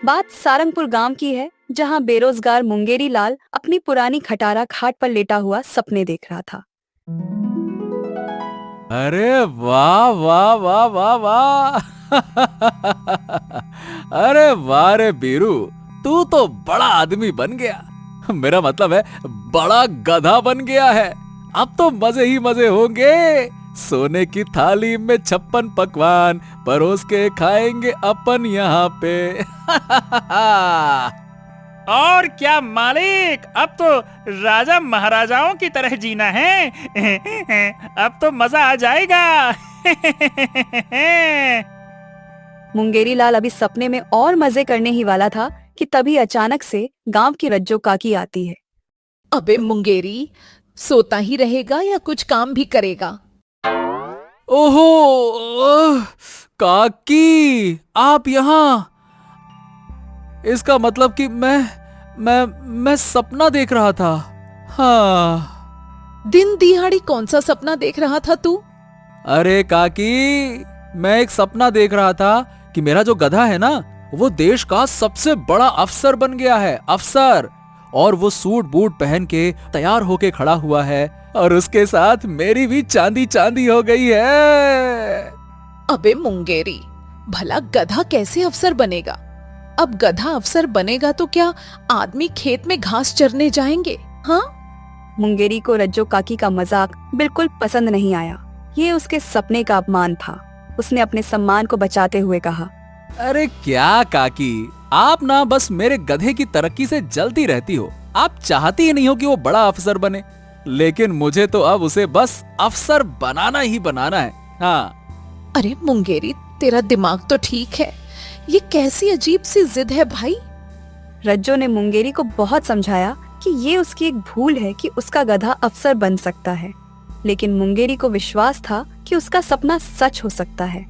बात सारंगपुर गांव की है, जहां बेरोजगार मुंगेरी लाल अपनी पुरानी खटारा खाट पर लेटा हुआ सपने देख रहा था। अरे वाह वाह वाह वाह वाह अरे वाह रे बीरू, तू तो बड़ा आदमी बन गया। मेरा मतलब है बड़ा गधा बन गया है। अब तो मजे ही मजे होंगे। सोने की थाली में 56 पकवान परोस के खाएंगे अपन यहाँ पे और क्या मालिक, अब तो राजा महाराजाओं की तरह जीना है। अब तो मजा आ जाएगा। मुंगेरी लाल अभी सपने में और मजे करने ही वाला था कि तभी अचानक से गांव की रज्जो काकी आती है। अबे मुंगेरी, सोता ही रहेगा या कुछ काम भी करेगा? ओहो काकी, आप यहाँ। इसका मतलब कि मैं सपना देख रहा था। हाँ। दिन दिहाड़ी कौन सा सपना देख रहा था तू? अरे काकी, मैं एक सपना देख रहा था कि मेरा जो गधा है ना, वो देश का सबसे बड़ा अफसर बन गया है, अफसर। और वो सूट बूट पहन के तैयार होके खड़ा हुआ है, और उसके साथ मेरी भी चांदी चांदी हो गई है। अबे मुंगेरी, भला गधा कैसे अफसर बनेगा? अब गधा अफसर बनेगा तो क्या आदमी खेत में घास चरने जाएंगे? हाँ? मुंगेरी को रज्जो काकी का मजाक बिल्कुल पसंद नहीं आया। ये उसके सपने का अपमान था। उसने अपने सम्मान को बचाते हुए कहा, अरे क्या काकी, आप ना बस मेरे गधे की तरक्की से जलती रहती हो। आप चाहती ही नहीं हो कि वो बड़ा अफसर बने, लेकिन मुझे तो अब उसे बस अफसर बनाना ही बनाना है। हाँ। अरे मुंगेरी, तेरा दिमाग तो ठीक है, ये कैसी अजीब सी जिद है भाई? रज्जो ने मुंगेरी को बहुत समझाया कि ये उसकी एक भूल है कि उसका गधा अफसर बन सकता है, लेकिन मुंगेरी को विश्वास था कि उसका सपना सच हो सकता है।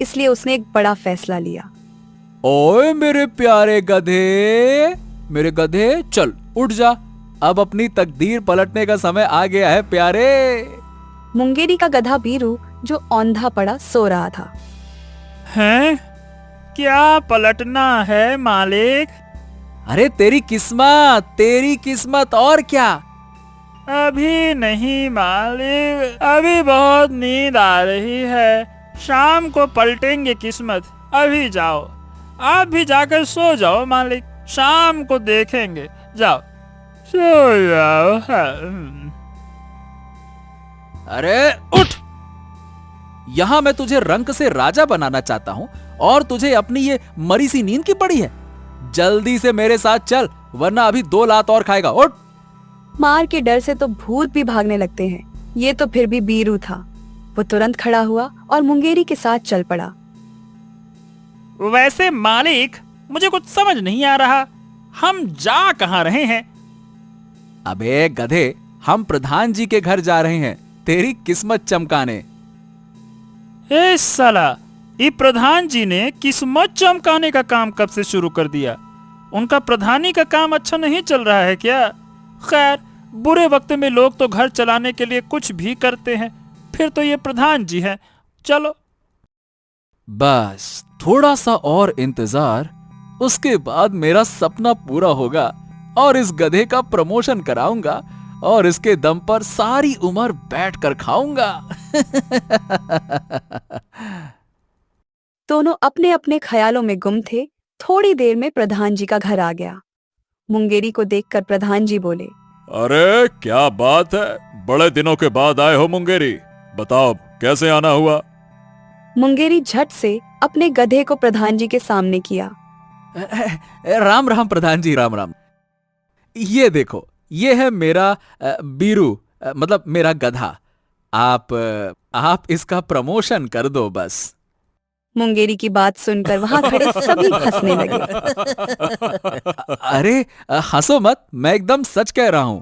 इसलिए उसने एक बड़ा फैसला लिया। ओए मेरे प्यारे गधे, मेरे गधे, चल उठ जा। अब अपनी तकदीर पलटने का समय आ गया है प्यारे। मुंगेरी का गधा बीरू, जो औंधा पड़ा सो रहा था। हैं? क्या पलटना है मालिक? अरे तेरी किस्मत और क्या। अभी नहीं मालिक, अभी बहुत नींद आ रही है। शाम को पलटेंगे किस्मत। अभी जाओ, आप भी जाकर सो जाओ मालिक, शाम को देखेंगे। जाओ सो जाओ। अरे उठ, यहाँ मैं तुझे रंक से राजा बनाना चाहता हूँ, और तुझे अपनी ये मरी सी नींद की पड़ी है। जल्दी से मेरे साथ चल, वरना अभी 2 लात और खाएगा। उठ। मार के डर से तो भूत भी भागने लगते हैं। ये तो फिर भी बीरू था। वो तुरंत खड़ा हुआ और मुंगेरी के साथ चल पड़ा। वैसे मालिक, मुझे कुछ समझ नहीं आ रहा, हम जा कहाँ रहे हैं? अबे गधे, हम प्रधान जी के घर जा रहे हैं तेरी किस्मत चमकाने। ए साला, ये प्रधान जी ने किस्मत चमकाने का काम कब से शुरू कर दिया? उनका प्रधानी का काम अच्छा नहीं चल रहा है क्या? खैर, बुरे वक्त में लोग तो घर चलाने के लिए कुछ भी करते हैं, फिर तो ये प्रधान जी हैं। चलो बस थोड़ा सा और इंतजार, उसके बाद मेरा सपना पूरा होगा और इस गधे का प्रमोशन कराऊंगा, और इसके दम पर सारी उम्र बैठकर खाऊंगा। दोनों अपने अपने ख्यालों में गुम थे। थोड़ी देर में प्रधान जी का घर आ गया। मुंगेरी को देखकर प्रधान जी बोले, अरे क्या बात है, बड़े दिनों के बाद आए हो मुंगेरी। बताओ कैसे आना हुआ? मुंगेरी झट से अपने गधे को प्रधान जी के सामने किया। राम राम प्रधान जी, राम राम। ये देखो, ये है मेरा बीरू, मतलब मेरा गधा। आप इसका प्रमोशन कर दो बस। मुंगेरी की बात सुनकर वहां खड़े सभी हंसने लगे। अरे हंसो मत, मैं एकदम सच कह रहा हूं।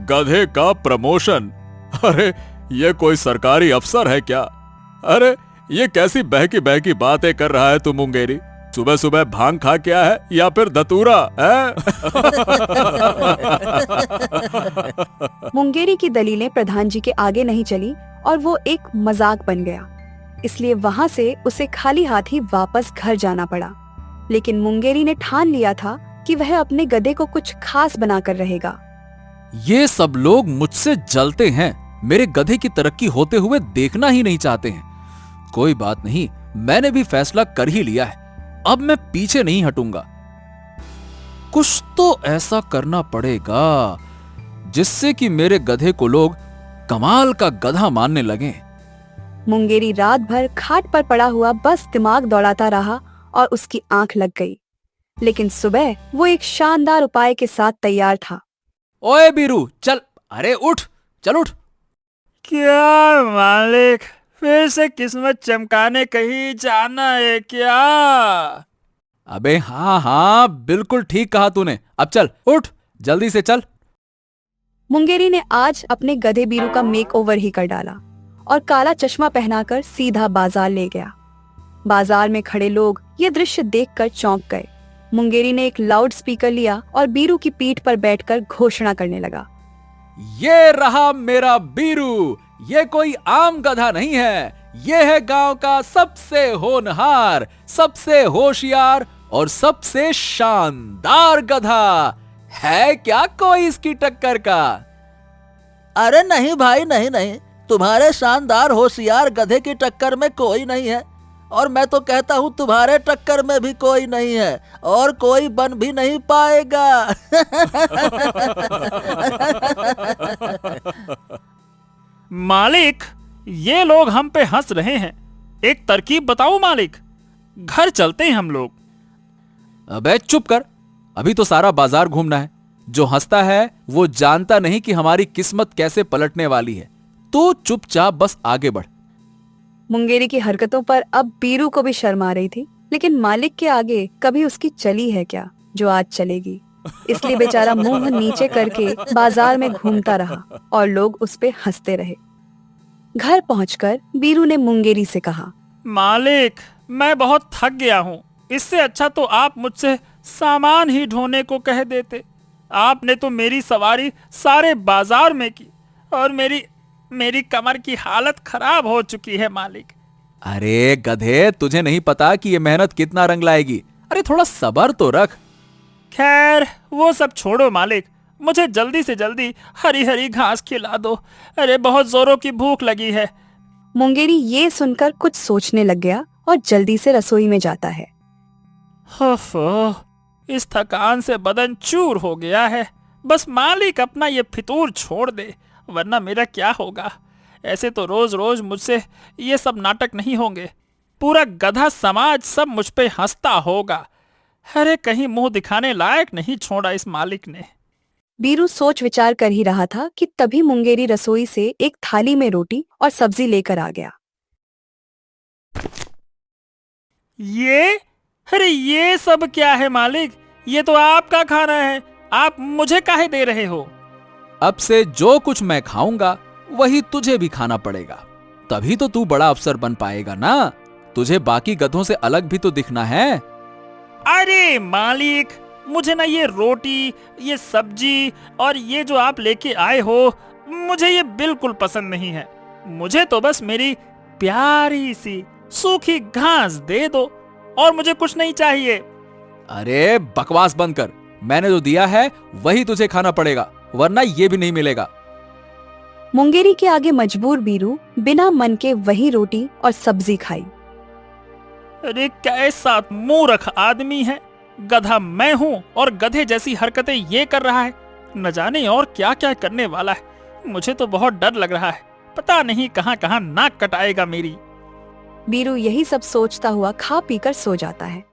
गधे का प्रमोशन? अरे ये कोई सरकारी अफसर है क्या? अरे ये कैसी बहकी बहकी बातें कर रहा है तू मुंगेरी? सुबह सुबह भांग खा क्या है या फिर धतूरा है? मुंगेरी की दलीलें प्रधान जी के आगे नहीं चली और वो एक मजाक बन गया। इसलिए वहां से उसे खाली हाथ ही वापस घर जाना पड़ा। लेकिन मुंगेरी ने ठान लिया था कि वह अपने गधे को कुछ खास बनाकर रहेगा। ये सब लोग मुझसे जलते हैं, मेरे गधे की तरक्की होते हुए देखना ही नहीं चाहते हैं। कोई बात नहीं, मैंने भी फैसला कर ही लिया है, अब मैं पीछे नहीं हटूंगा। कुछ तो ऐसा करना पड़ेगा जिससे कि मेरे गधे को लोग कमाल का गधा मानने लगें। मुंगेरी रात भर खाट पर पड़ा हुआ बस दिमाग दौड़ाता रहा और उसकी आंख लग गई। लेकिन सुबह वो एक शानदार उपाय के साथ तैयार था। ओए बीरू, चल, अरे उठ, चल उठ। क्या मालिक, फिर से किस्मत चमकाने कहीं जाना है क्या? अबे हाँ हाँ, बिल्कुल ठीक कहा तूने। अब चल, उठ, जल्दी से चल। मुंगेरी ने आज अपने गधे बीरू का मेकओवर ही कर डाला और काला चश्मा पहनाकर सीधा बाजार ले गया। बाजार में खड़े लोग ये दृश्य देखकर चौंक गए। मुंगेरी ने एक लाउड स्पीकर लिया और बीरू की पीठ पर बैठकर घोषणा करने लगा। ये रहा मेरा बीरू, ये कोई आम गधा नहीं है, ये है गांव का सबसे होनहार, सबसे होशियार और सबसे शानदार गधा। है क्या कोई इसकी टक्कर का? अरे नहीं भाई, नहीं नहीं, तुम्हारे शानदार होशियार गधे की टक्कर में कोई नहीं है, और मैं तो कहता हूँ तुम्हारे टक्कर में भी कोई नहीं है और कोई बन भी नहीं पाएगा। मालिक, ये लोग हम पे हंस रहे हैं। एक तरकीब बताओ मालिक, घर चलते हैं हम लोग। अबे चुप कर, अभी तो सारा बाजार घूमना है। जो हंसता है वो जानता नहीं कि हमारी किस्मत कैसे पलटने वाली है। तो चुपचाप बस आगे बढ़। मुंगेरी की हरकतों पर अब बीरू को भी शर्म आ रही थी, लेकिन मालिक के आगे कभी उसकी चली है क्या जो आज चलेगी। इसलिए बेचारा मुंह नीचे करके बाजार में घूमता रहा और लोग उस पे हंसते रहे। घर पहुंचकर बीरू ने मुंगेरी से कहा, मालिक, मैं बहुत थक गया हूँ। इससे अच्छा तो आप मुझसे सामान ही ढोने को कह देते। आपने तो मेरी सवारी सारे बाजार में की और मेरी कमर की हालत खराब हो चुकी है मालिक। अरे गधे, तुझे नहीं पता कि ये मेहनत कितना रंग लाएगी। अरे थोड़ा सब्र तो रख। खैर, वो सब छोड़ो मालिक, मुझे जल्दी से जल्दी हरी हरी घास खिला दो। अरे बहुत जोरों की भूख लगी है। मुंगेरी ये सुनकर कुछ सोचने लग गया और जल्दी से रसोई में जाता है। इस थकान से बदन चूर हो गया है। बस मालिक अपना ये फितूर छोड़ दे, वरना मेरा क्या होगा। ऐसे तो रोज रोज मुझसे ये सब नाटक नहीं होंगे। पूरा गधा समाज सब मुझ पे हंसता होगा। अरे कहीं मुंह दिखाने लायक नहीं छोड़ा इस मालिक ने। बीरू सोच विचार कर ही रहा था कि तभी मुंगेरी रसोई से एक थाली में रोटी और सब्जी लेकर आ गया। ये सब क्या है मालिक? ये तो आपका खाना है, आप मुझे काहे दे रहे हो? अब से जो कुछ मैं खाऊंगा वही तुझे भी खाना पड़ेगा, तभी तो तू बड़ा अफसर बन पाएगा ना। तुझे बाकी गधों से अलग भी तो दिखना है। अरे मालिक, मुझे ना ये रोटी, ये सब्जी और ये जो आप लेके आए हो, मुझे ये बिल्कुल पसंद नहीं है। मुझे तो बस मेरी प्यारी सी सूखी घास दे दो और मुझे कुछ नहीं चाहिए। अरे बकवास बंद कर, मैंने जो दिया है वही तुझे खाना पड़ेगा, वरना ये भी नहीं मिलेगा। मुंगेरी के आगे मजबूर बीरू बिना मन के वही रोटी और सब्जी खाई। अरे कैसा मूर्ख आदमी है। गधा मैं हूँ और गधे जैसी हरकतें ये कर रहा है। न जाने और क्या क्या करने वाला है। मुझे तो बहुत डर लग रहा है, पता नहीं कहाँ कहाँ नाक कटाएगा मेरी। बीरू यही सब सोचता हुआ खा पीकर सो जाता है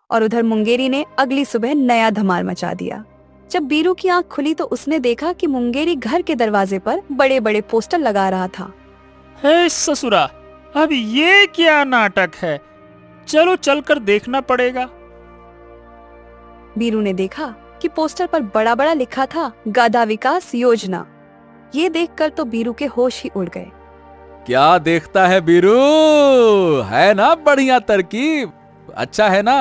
और उधर मुंगेरी ने अगली सुबह नया धमाल मचा दिया। जब बीरू की आंख खुली तो उसने देखा कि मुंगेरी घर के दरवाजे पर बड़े बड़े पोस्टर लगा रहा था। हे ससुरा, अब ये क्या नाटक है? चलो चलकर देखना पड़ेगा। बीरू ने देखा कि पोस्टर पर बड़ा बड़ा लिखा था गधा विकास योजना। ये देखकर तो बीरू के होश ही उड़ गए। क्या देखता है बीरू, है ना बढ़िया तरकीब, अच्छा है ना?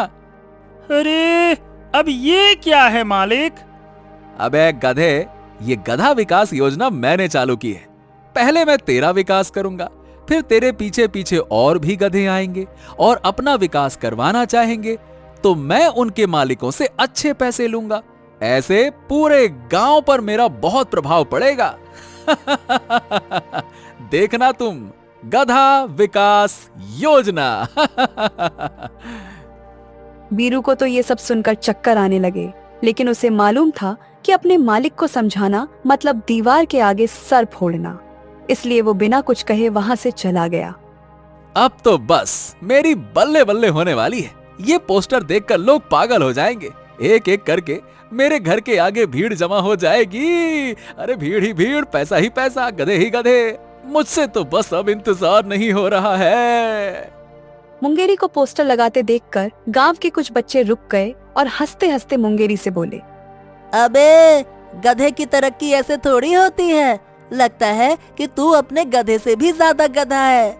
अरे अब ये क्या है मालिक? अबे गधे, ये गधा विकास योजना मैंने चालू की है। पहले मैं तेरा विकास करूंगा, फिर तेरे पीछे पीछे और भी गधे आएंगे और अपना विकास करवाना चाहेंगे, तो मैं उनके मालिकों से अच्छे पैसे लूंगा। ऐसे पूरे गांव पर मेरा बहुत प्रभाव पड़ेगा। देखना तुम, गधा विकास योजना। बीरू को तो ये सब सुनकर चक्कर आने लगे, लेकिन उसे मालूम था कि अपने मालिक को समझाना मतलब दीवार के आगे सर फोड़ना, इसलिए वो बिना कुछ कहे वहां से चला गया। अब तो बस मेरी बल्ले बल्ले होने वाली है। ये पोस्टर देखकर लोग पागल हो जाएंगे। एक एक करके मेरे घर के आगे भीड़ जमा हो जाएगी। अरे भीड़ ही भीड़, पैसा ही पैसा, गधे ही गधे। मुझसे तो बस अब इंतजार नहीं हो रहा है। मुंगेरी को पोस्टर लगाते देखकर गांव के कुछ बच्चे रुक गए और हंसते हंसते मुंगेरी से बोले, अबे गधे की तरक्की ऐसे थोड़ी होती है। लगता है कि तू अपने गधे से भी ज्यादा गधा है।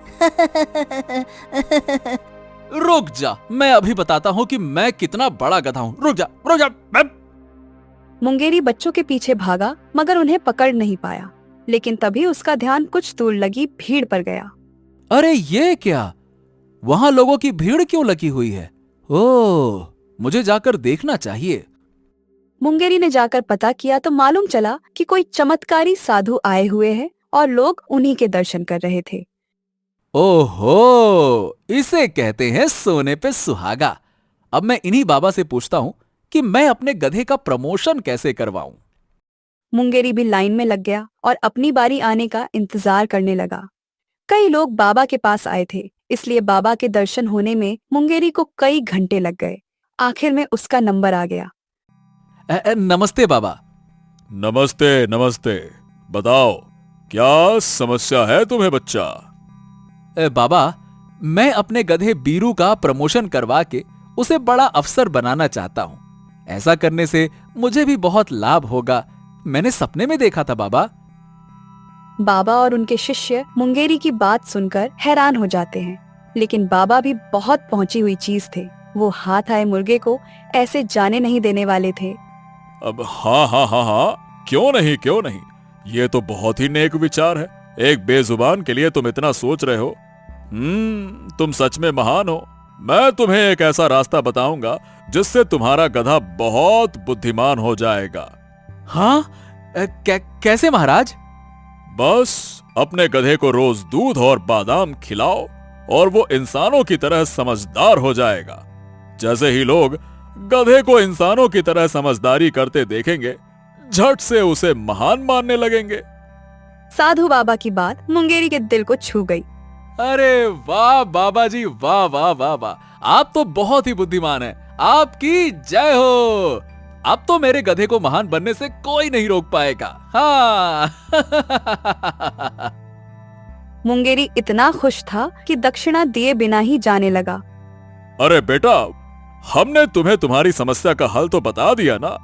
रुक जा, मैं अभी बताता हूँ कि मैं कितना बड़ा गधा हूँ। रुक जा, रुक जा। मुंगेरी बच्चों के पीछे भागा मगर उन्हें पकड़ नहीं पाया, लेकिन तभी उसका ध्यान कुछ दूर लगी भीड़ पर गया। अरे ये क्या, वहां लोगों की भीड़ क्यों लगी हुई है? ओह, मुझे जाकर देखना चाहिए। मुंगेरी ने जाकर पता किया तो मालूम चला कि कोई चमत्कारी साधु आए हुए हैं और लोग उन्हीं के दर्शन कर रहे थे। ओहो, इसे कहते हैं सोने पे सुहागा। अब मैं इन्हीं बाबा से पूछता हूँ कि मैं अपने गधे का प्रमोशन कैसे करवाऊं। मुंगेरी भी लाइन में लग गया और अपनी बारी आने का इंतजार करने लगा। कई लोग बाबा के पास आए थे, इसलिए बाबा के दर्शन होने में मुंगेरी को कई घंटे लग गए। आखिर में उसका नंबर आ गया। नमस्ते बाबा। नमस्ते नमस्ते, बताओ क्या समस्या है तुम्हें बच्चा? बाबा, मैं अपने गधे बीरू का प्रमोशन करवा के उसे बड़ा अफसर बनाना चाहता हूँ। ऐसा करने से मुझे भी बहुत लाभ होगा। मैंने सपने में देखा था बाबा। बाबा और उनके शिष्य मुंगेरी की बात सुनकर हैरान हो जाते हैं, लेकिन बाबा भी बहुत पहुंची हुई चीज थे। वो हाथ आए मुर्गे को ऐसे जाने नहीं देने वाले थे। अब हाँ हाँ हाँ हाँ, क्यों नहीं क्यों नहीं, ये तो बहुत ही नेक विचार है। एक बेजुबान के लिए तुम इतना सोच रहे हो। तुम सच में महान हो। मैं तुम्हें एक ऐसा रास्ता बताऊंगा जिससे तुम्हारा गधा बहुत बुद्धिमान हो जाएगा। हाँ, कैसे महाराज? बस अपने गधे को रोज दूध और बादाम खिलाओ और वो इंसानों की तरह समझदार हो जाएगा। जैसे ही लोग गधे को इंसानों की तरह समझदारी करते देखेंगे, झट से उसे महान मानने लगेंगे। साधु बाबा की बात मुंगेरी के दिल को छू गई। अरे वाह बाबा जी, वाह वाह वाह वाह, आप तो बहुत ही बुद्धिमान हैं। आपकी जय हो। अब तो मेरे गधे को महान बनने से कोई नहीं रोक पाएगा। हाँ। मुंगेरी इतना खुश था कि दक्षिणा दिए बिना ही जाने लगा। अरे बेटा, हमने तुम्हें तुम्हारी समस्या का हल तो बता दिया ना,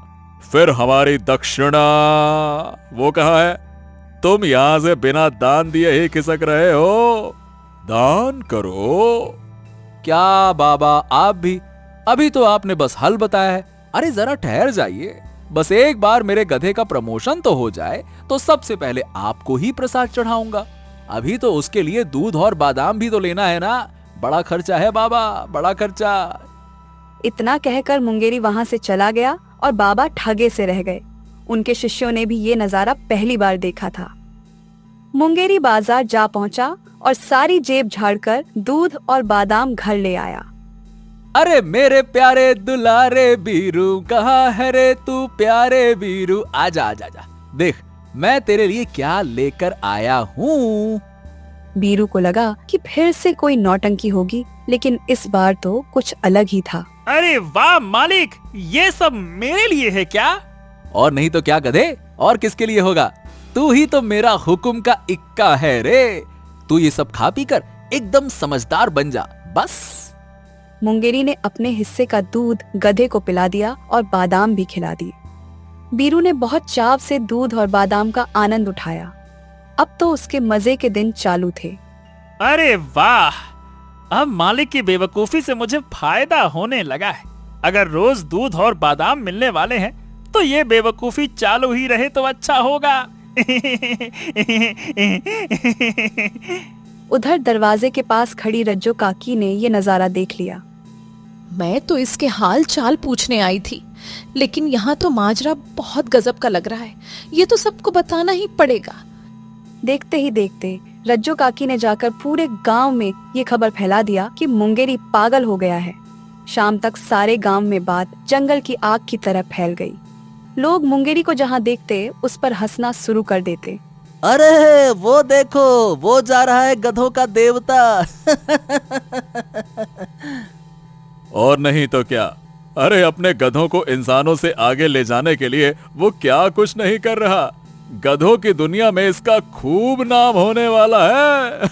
फिर हमारी दक्षिणा वो कहाँ है? तुम यहां से बिना दान दिए ही खिसक रहे हो। दान करो। क्या बाबा, आप भी? अभी तो आपने बस हल बताया है। अरे जरा ठहर जाइए, बस एक बार मेरे गधे का प्रमोशन तो हो जाए तो सबसे पहले आपको ही प्रसाद चढ़ाऊंगा। अभी तो उसके लिए दूध और बादाम भी तो लेना है ना। बड़ा खर्चा है बाबा, बड़ा खर्चा। इतना कहकर मुंगेरी वहां से चला गया और बाबा ठगे से रह गए। उनके शिष्यों ने भी ये नजारा पहली बार देखा था। मुंगेरी बाजार जा पहुंचा और सारी जेब झाड़कर दूध और बादाम घर ले आया। अरे मेरे प्यारे दुलारे बीरू, कहाँ है रे तू प्यारे बीरू? आजा आजा आजा, देख मैं तेरे लिए क्या लेकर आया हूँ। बीरू को लगा कि फिर से कोई नौटंकी होगी, लेकिन इस बार तो कुछ अलग ही था। अरे वाह मालिक, ये सब मेरे लिए है क्या? और नहीं तो क्या गधे, और किसके लिए होगा? तू ही तो मेरा हुक्म का इक्का है रे। तू ये सब खा पी कर एकदम समझदार बन जा बस। मुंगेरी ने अपने हिस्से का दूध गधे को पिला दिया और बादाम भी खिला दिए। बीरू ने बहुत चाव से दूध और बादाम का आनंद उठाया। अब तो उसके मजे के दिन चालू थे। अरे वाह, अब मालिक की बेवकूफी से मुझे फायदा होने लगा है। अगर रोज दूध और बादाम मिलने वाले हैं तो ये बेवकूफी चालू ही रहे तो अच्छा होगा। उधर दरवाजे के पास खड़ी रज्जो काकी ने ये नजारा देख लिया। मैं तो इसके हाल चाल पूछने आई थी, लेकिन यहाँ तो माजरा बहुत गजब का लग रहा है। ये तो सबको बताना ही पड़ेगा। देखते ही देखते रज्जो काकी ने जाकर पूरे गांव में ये खबर फैला दिया कि मुंगेरी पागल हो गया है। शाम तक सारे गांव में बात जंगल की आग की तरह फैल गई। लोग मुंगेरी को जहां देखते उस पर हंसना शुरू कर देते। अरे वो देखो, वो जा रहा है गधों का देवता। और नहीं तो क्या, अरे अपने गधों को इंसानों से आगे ले जाने के लिए वो क्या कुछ नहीं कर रहा। गधों की दुनिया में इसका खूब नाम होने वाला है।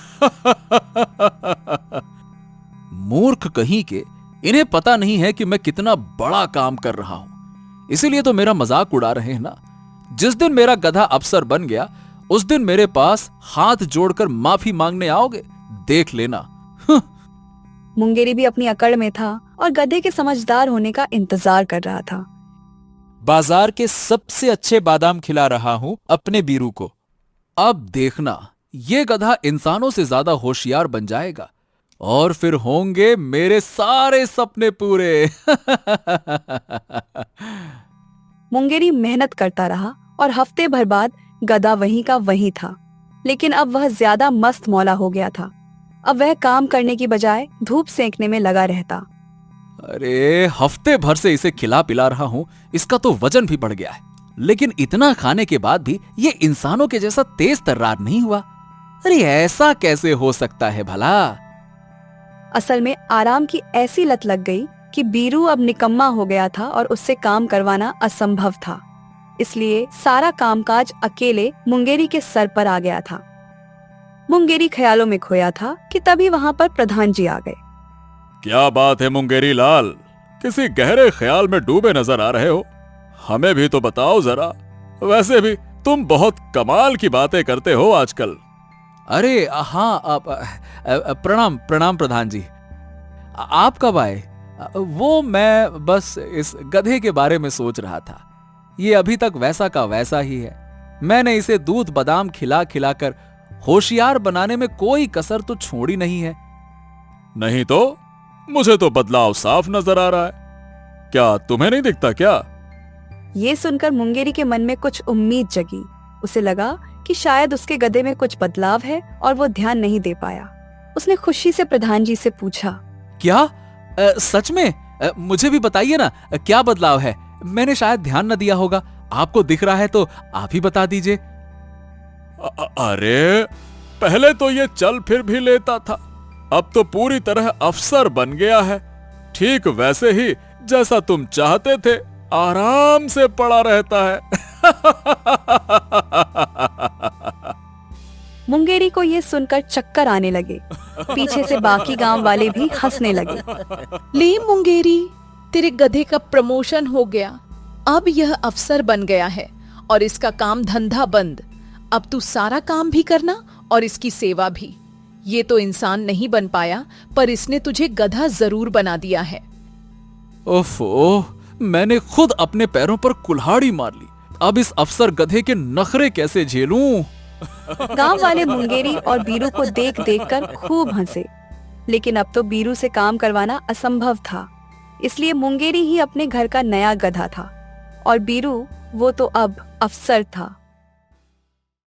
मूर्ख कहीं के, इन्हें पता नहीं है कि मैं कितना बड़ा काम कर रहा हूं, इसीलिए तो मेरा मजाक उड़ा रहे हैं ना। जिस दिन मेरा गधा अफसर बन गया उस दिन मेरे पास हाथ जोड़कर माफी मांगने आओगे, देख लेना। मुंगेरी भी अपनी अकड़ में था और गधे के समझदार होने का इंतजार कर रहा था। बाजार के सबसे अच्छे बादाम खिला रहा हूं अपने बीरू को। अब देखना, ये गधा इंसानों से ज्यादा होशियार बन जाएगा और फिर होंगे मेरे सारे सपने पूरे। मुंगेरी मेहनत करता रहा और हफ्ते भर बाद गधा वहीं का वहीं था, लेकिन अब वह ज्यादा मस्त मौला हो गया था। अब वह काम करने की बजाय धूप सेंकने में लगा रहता। अरे हफ्ते भर से इसे खिला पिला रहा हूं, इसका तो वजन भी बढ़ गया है, लेकिन इतना खाने के बाद भी ये इंसानों के जैसा तेज तर्रार नहीं हुआ। अरे ऐसा कैसे हो सकता है भला? असल में आराम की ऐसी लत लग गई कि बीरू अब निकम्मा हो गया था और उससे काम करवाना असंभव था। इसलिए सारा कामकाज अकेले मुंगेरी के सर पर आ गया था। मुंगेरी ख्यालों में खोया था कि तभी वहां पर प्रधान जी आ गए। क्या बात है मुंगेरी लाल, किसी गहरे ख्याल में डूबे नजर आ रहे हो। हमें भी तो बताओ जरा। वैसे भी तुम बहुत कमाल की बातें करते हो आजकल। अरे हाँ, आप प्रणाम प्रणाम प्रधान जी। आप कब आए? वो मैं बस इस गधे के बारे में सोच रहा था। ये अभी तक वैसा का वैसा ही है। मैंने इसे दूध बादाम खिला खिलाकर होशियार बनाने में कोई कसर तो छोड़ी नहीं है। नहीं तो मुझे तो बदलाव साफ नजर आ रहा है। क्या तुम्हें नहीं दिखता क्या? ये सुनकर मुंगेरी के मन में कुछ उम्मीद जगी। उसे लगा कि शायद उसके गधे में कुछ बदलाव है और वो ध्यान नहीं दे पाया। उसने खुशी से प्रधान जी से पूछा, क्या सच में? मुझे भी बताइए ना, क्या बदलाव है? मैंने शायद ध्यान न दिया होगा। आपको दिख रहा है तो आप ही बता दीजिए। अरे पहले तो ये चल फिर भी लेता था, अब तो पूरी तरह अफसर बन गया है। ठीक वैसे ही जैसा तुम चाहते थे, आराम से पड़ा रहता है। मुंगेरी को ये सुनकर चक्कर आने लगे। पीछे से बाकी गांव वाले भी हंसने लगे। ले मुंगेरी, तेरे गधे का प्रमोशन हो गया। अब यह अफसर बन गया है और इसका काम धंधा बंद। अब तू सारा काम भी करना और इसकी सेवा भी। ये तो इंसान नहीं बन पाया, पर इसने तुझे गधा जरूर बना दिया है। ओफो, मैंने खुद अपने पैरों पर कुल्हाड़ी मार ली। अब इस अफसर गधे के नखरे कैसे झेलूं? गांव वाले मुंगेरी और बीरू को देख देख कर खूब हंसे, लेकिन अब तो बीरू से काम करवाना असंभव था। इसलिए मुंगेरी ही अपने घर का नया गधा था और बीरू वो तो अब अफसर था।